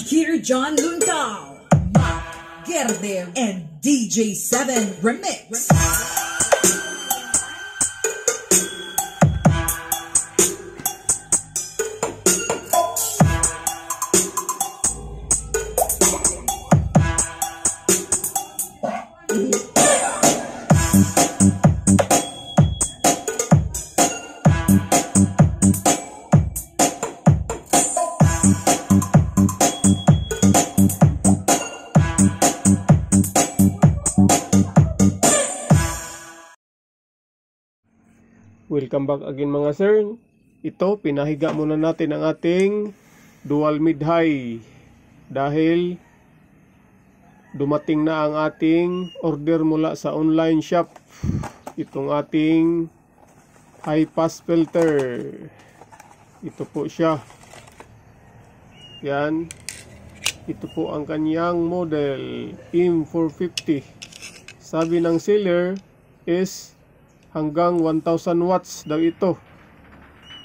Here John Luntao, Mac Gerde, and DJ7 Remix. Welcome back again mga sir. Ito, pinahiga muna natin ang ating dual mid-high dahil dumating na ang ating order mula sa online shop. Itong ating high pass filter. Ito po siya. Yan. Ito po ang kanyang model M450. Sabi ng seller is hanggang 1000 watts daw ito.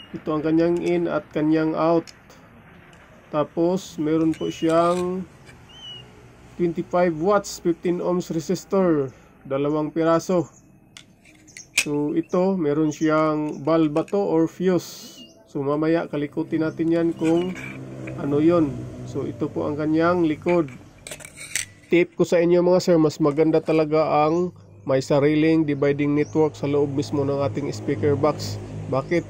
Ito ang kanyang in at kanyang out. Tapos meron po siyang 25 watts 15 ohms resistor, dalawang piraso. So ito meron siyang bulb ba to or fuse. So mamaya kalikutin natin yan kung ano yon. So ito po ang kanyang likod. Tip ko sa inyo mga sir, mas maganda talaga ang may sariling dividing network sa loob mismo ng ating speaker box. Bakit?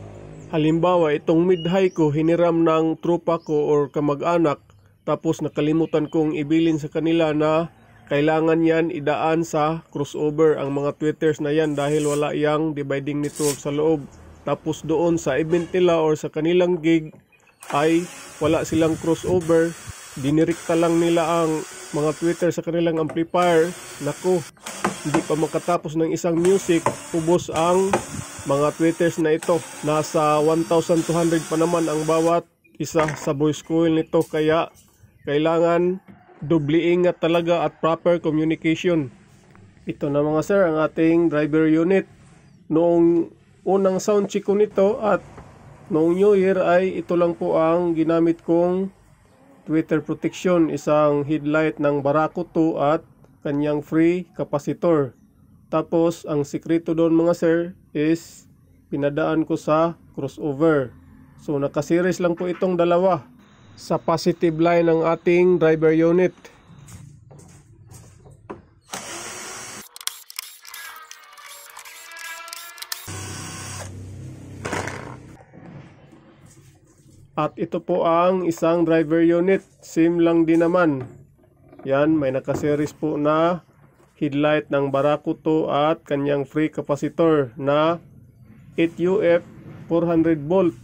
Halimbawa, itong mid-high ko hiniram ng tropa ko or kamag-anak, tapos nakalimutan kong ibilin sa kanila na kailangan yan idaan sa crossover ang mga tweeters na yan dahil wala yang dividing network sa loob. Tapos doon sa event nila or sa kanilang gig ay wala silang crossover, dinirikta lang nila ang mga tweeter sa kanilang amplifier. Naku, hindi pa makatapos ng isang music, ubos ang mga tweeters na ito. Nasa 1,200 pa naman ang bawat isa sa voice coil nito, kaya kailangan doble ingat talaga at proper communication. Ito na mga sir ang ating driver unit. Noong unang sound check ko nito at noong New Year ay ito lang po ang ginamit kong tweeter protection, isang headlight ng Barako 2 at kanyang free capacitor. Tapos ang sikreto doon mga sir is pinadaan ko sa crossover. So nakaseries lang po itong dalawa sa positive line ng ating driver unit. At ito po ang isang driver unit, same lang din naman. Yan, may nakaseries po na headlight ng Barako 2 at kanyang free capacitor na 8UF 400 volt.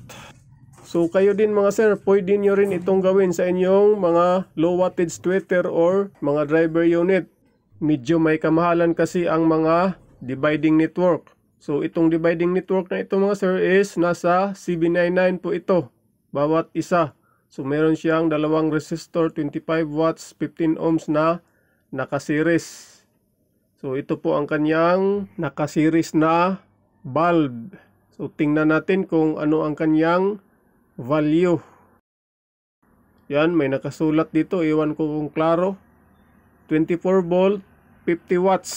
So kayo din mga sir, pwede nyo rin itong gawin sa inyong mga low wattage tweeter or mga driver unit. Medyo may kamahalan kasi ang mga dividing network. So itong dividing network na ito mga sir is nasa 799 po ito bawat isa. So meron siyang dalawang resistor 25 watts 15 ohms na nakaseries. So ito po ang kanyang nakaseries na bulb. So tingnan natin kung ano ang kanyang value. Yan, may nakasulat dito, iwan ko kung klaro. 24 volt 50 watts.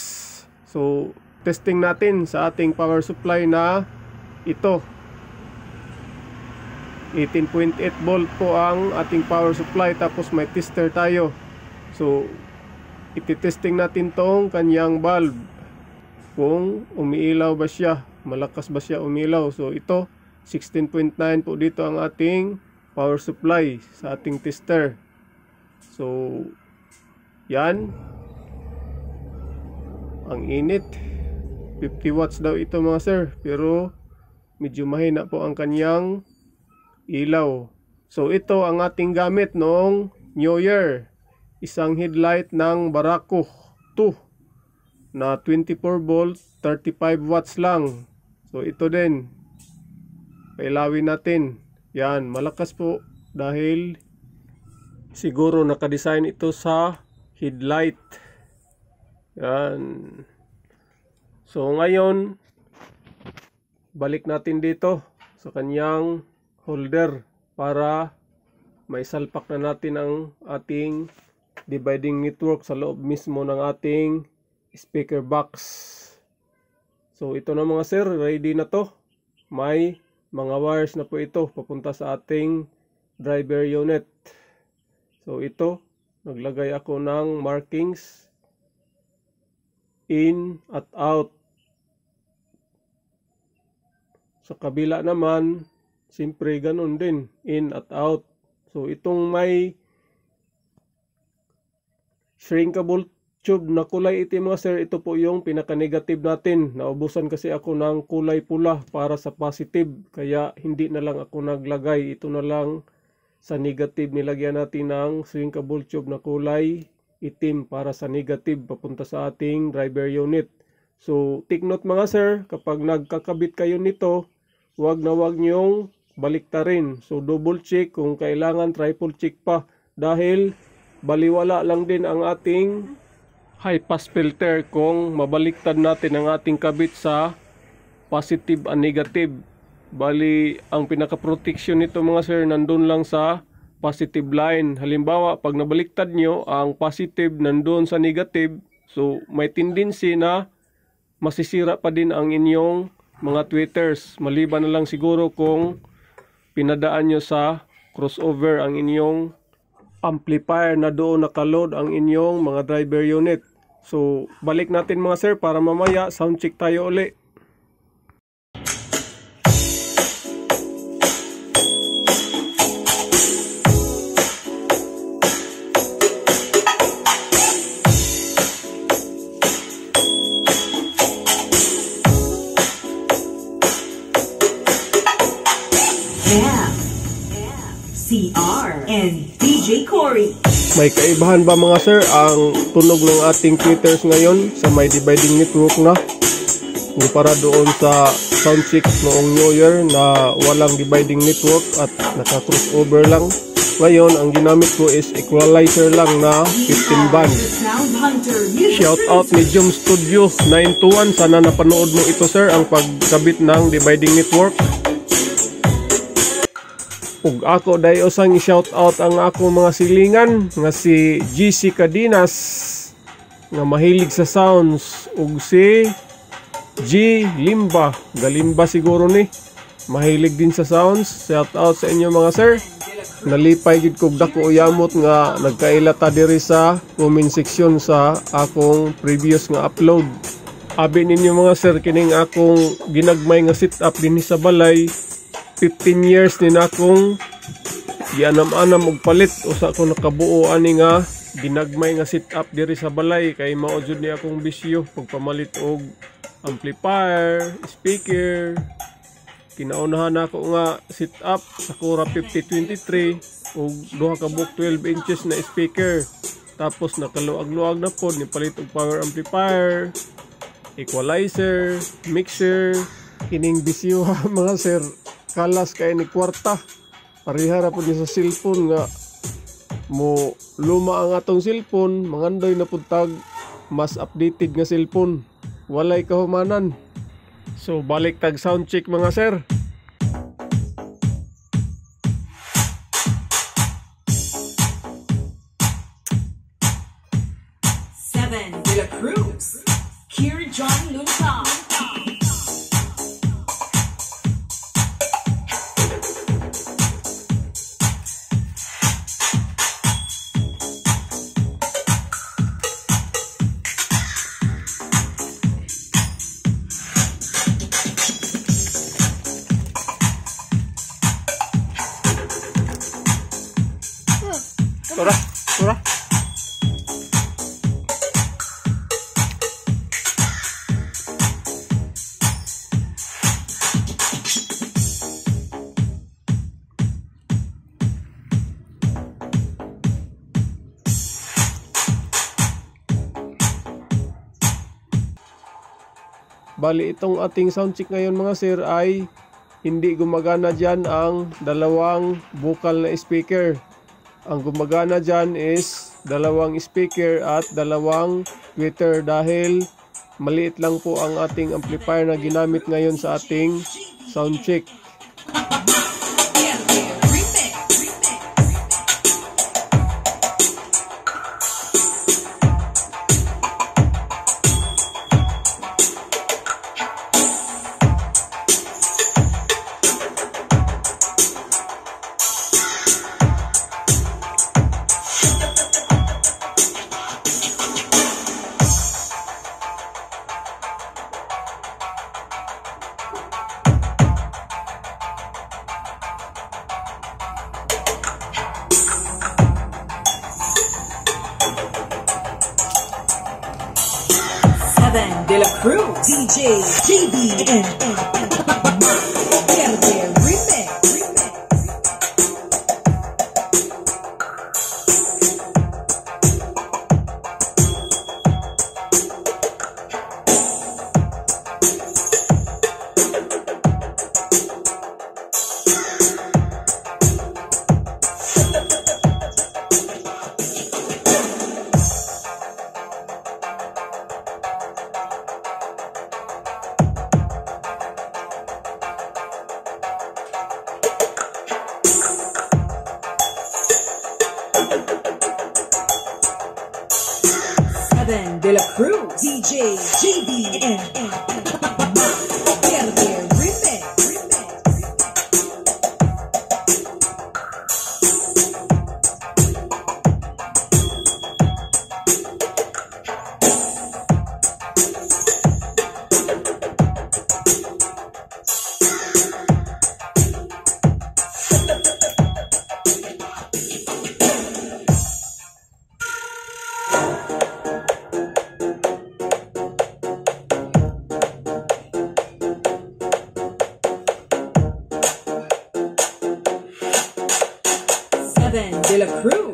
So testing natin sa ating power supply na ito. 18.8 volt po ang ating power supply, tapos may tester tayo. So ititesting natin tong kanyang bulb kung umiilaw ba siya, malakas ba siya umilaw. So ito 16.9 po dito ang ating power supply sa ating tester. So yan, ang init, 50 watts daw ito mga sir, pero medyo mahina po ang kanyang ilaw. So ito ang ating gamit noong New Year, isang headlight ng Barako 2 na 24 volt 35 watts lang. So ito din, pailawin natin. Yan, malakas po dahil siguro nakadesign ito sa headlight. Yan. So ngayon balik natin dito sa kanyang holder para may salpak na natin ang ating dividing network sa loob mismo ng ating speaker box. So ito na mga sir, ready na to. May mga wires na po ito papunta sa ating driver unit. So ito, naglagay ako ng markings in at out. Sa kabila naman, siyempre ganun din, in at out. So itong may shrinkable tube na kulay itim mga sir, ito po yung pinaka-negative natin. Naubusan kasi ako ng kulay pula para sa positive, kaya hindi na lang ako naglagay. Ito na lang sa negative, nilagyan natin ng shrinkable tube na kulay itim para sa negative papunta sa ating driver unit. So take note mga sir, kapag nagkakabit kayo nito, wag na wag nyong baliktarin. So double check, kung kailangan triple check pa, dahil baliwala lang din ang ating high pass filter kung mabaliktad natin ang ating kabit sa positive and negative. Bali ang pinaka protection nito mga sir nandun lang sa positive line. Halimbawa pag nabaliktad nyo ang positive nandun sa negative, so may tendency na masisira pa din ang inyong mga tweeters, maliban na lang siguro kung pinadaan nyo sa crossover ang inyong amplifier na doon nakaload ang inyong mga driver unit. So balik natin mga sir para mamaya sound check tayo uli. CR and DJ Cory. May kaibahan ba mga sir ang tunog ng ating tweeters ngayon sa may dividing network na? Kumpara doon sa sound check noong New Year na walang dividing network at naka-crossover lang. Ngayon ang ginamit ko is equalizer lang na 15 band. Shout out ni Jom Studio 921, sana napanood mo ito sir, ang pagkabit ng dividing network. Ug ako dayo sang i-shout out ang ako mga silingan nga si GC Cadinas nga mahilig sa sounds, ug si G Limba, Galimba siguro ni, mahilig din sa sounds. Shout out sa inyo mga sir. Nalipay gid kog dako yamot nga nagkailata diri sa comment section sa akong previous nga upload. Abi ninyo mga sir, kining akong ginagmay nga setup dinhi sa balay, 15 years ni na akong gianam-anam og palit, usa ko nakabuo ani nga ginagmay nga setup diri sa balay, kay mao jud ni akong bisyo pagpamalit og amplifier, speaker. Kinaunahan ako nga setup Sakura 5023 og duha ka buok 12 inches na speaker, tapos nakaluag-luag na pod ni palit og power amplifier, equalizer, mixer. Kining bisyo ha mga sir, kalas kay ni kwarta, pareha ra pud ni sa cellphone nga mo luma ang atong cellphone, mangandoy na pud tag mas updated nga cellphone, walay kahumanan. So balik tag sound check mga sir. De La Cruz, Kier John Lunta. Tura, tura. Bali itong ating sound check ngayon mga sir ay hindi gumagana dyan ang dalawang vocal na speaker. Ang gumagana dyan is dalawang speaker at dalawang tweeter, dahil maliit lang po ang ating amplifier na ginamit ngayon sa ating sound check. De La Cruz, DJ JB, and Verde Remix. 7 De La Cruz, DJ JB, and Verde Remix. De La Cruz.